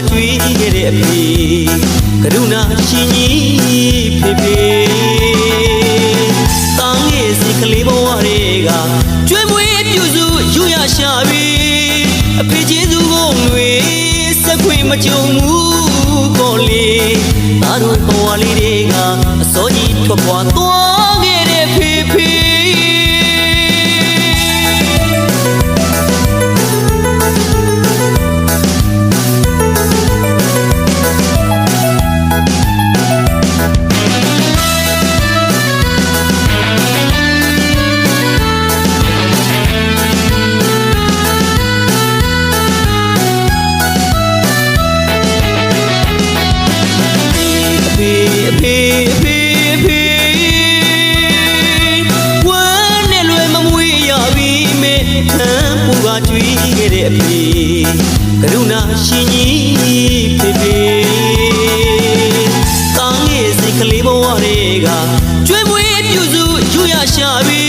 ကျွေးခဲ့တဲ့အဖေကရုဏာရှင်ကြီးဖေဖေတောင်းရဲ့စီကလေးဘဝတွေကကျွေးမွေးပြုစုယူရရှာပြီအဖေကျေးဇူးကုန်တွေစက်ခွေမကြုံဘူးကိုလေးသားတို့ဘဝလေးတွေကအစောကြီးထွက်ပွားသွားခဲ့တဲ့ဖေဖေကျွေးခဲ့တဲ့အဖေကရုဏာရှင်ကြီးဖေဖေတောင်းရဲ့စိတ်ကလေးဘဝတွေကကျွေးမွေးပြုစုယူရရှာပြီ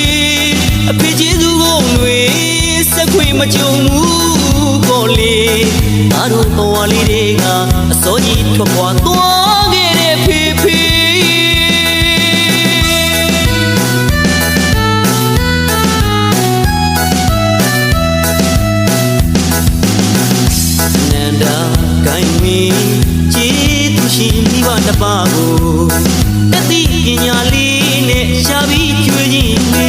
အဖေကျေးဇူးကုန်တွေစက်ခွေမကြုံဘူးကိုလေးသားတို့ဘဝလေးတွေကအစောကြီးထွက်ပွားသွားခဲ့တဲ့ဖေဖေကိုင်းမီကျေးသူရှင်မိဘတစ်ပါးကိုတတိပညာလေးနဲ့ရှာပြီးကျွေးခြင်းလေ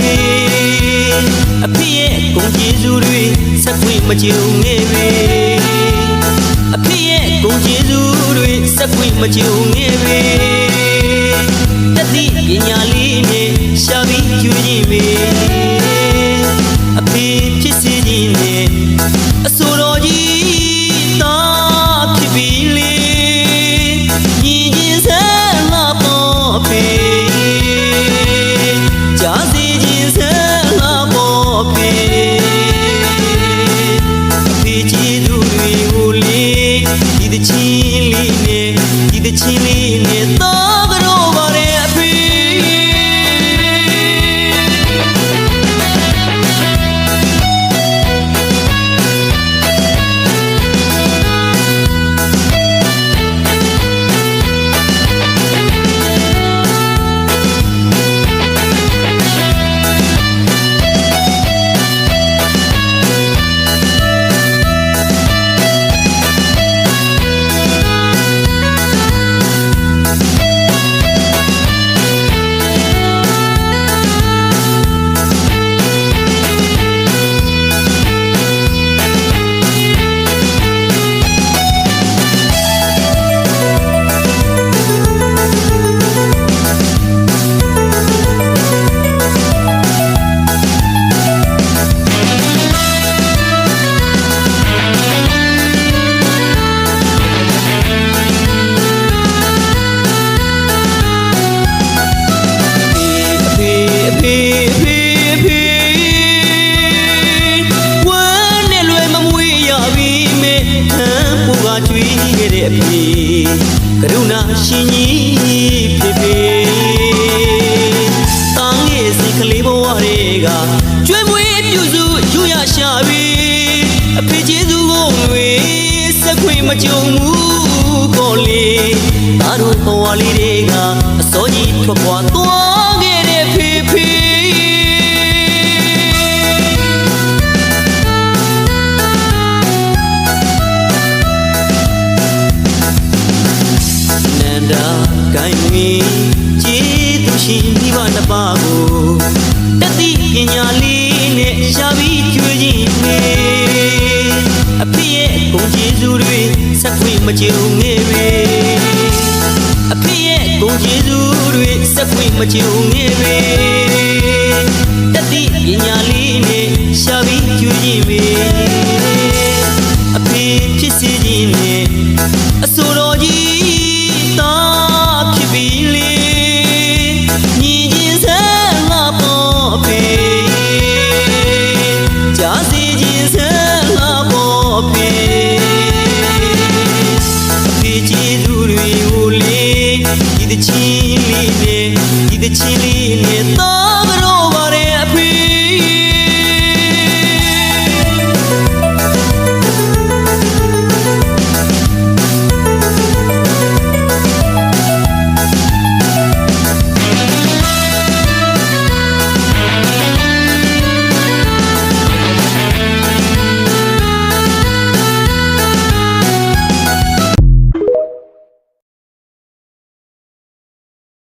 အဖေရဲ့ဂုဏ်ကျေးဇူးတွေစက်ခွေမကြုံခဲ့ပေအဖေရဲ့ဂုဏ်ကျေးဇူးတွေစက်ခွေမကြုံခဲ့ပေတတိပညာလေးနဲ့ရှာပြီးကျွေးခြင်းလေအဖေဖြစ်စေခြင်းနဲ့အဆိုတော်ကြီးချင်းလေးနဲ့တော့ကတော့ပါလေအဖေကျွေးခဲ့တဲ့အဖေကရုဏာရှင်ကြီးဖေဖေတောင်းရဲ့စိတ်ကလေးဘဝတွေကကျွေးမွေးပြုစုယူရရှာပြီအဖေကျေးဇူးကုန်တွေစက်ခွေမကြုံဘူးကိုလေးသားတို့ဘဝလေးတွေကအစောကြီးထွက်ပွားသွားခဲ့တဲ့ဖေဖေကိုင်းမီကျေးသူရှင်မိဘတစ်ပါးကိုတတိပညာလေးနဲ့ရှာပြီးကျွေးခြင်းလေအဖေရဲ့ဂုဏ်ကျေးဇူးတွေစက်ခွေမကြုံခဲ့ပေအဖေရဲ့ဂုဏ်ကျေးဇူးတွေစက်ခွေမကြုံခဲ့ပေတတိပညာလေးနဲ့ရှာပြီးကျွေးခြင်းလေအဖေဖြစ်စေခြင်းနဲ့အဆိုတော်ကြီးကြားစီခြင်းဆဲလာပေါ်ဖေ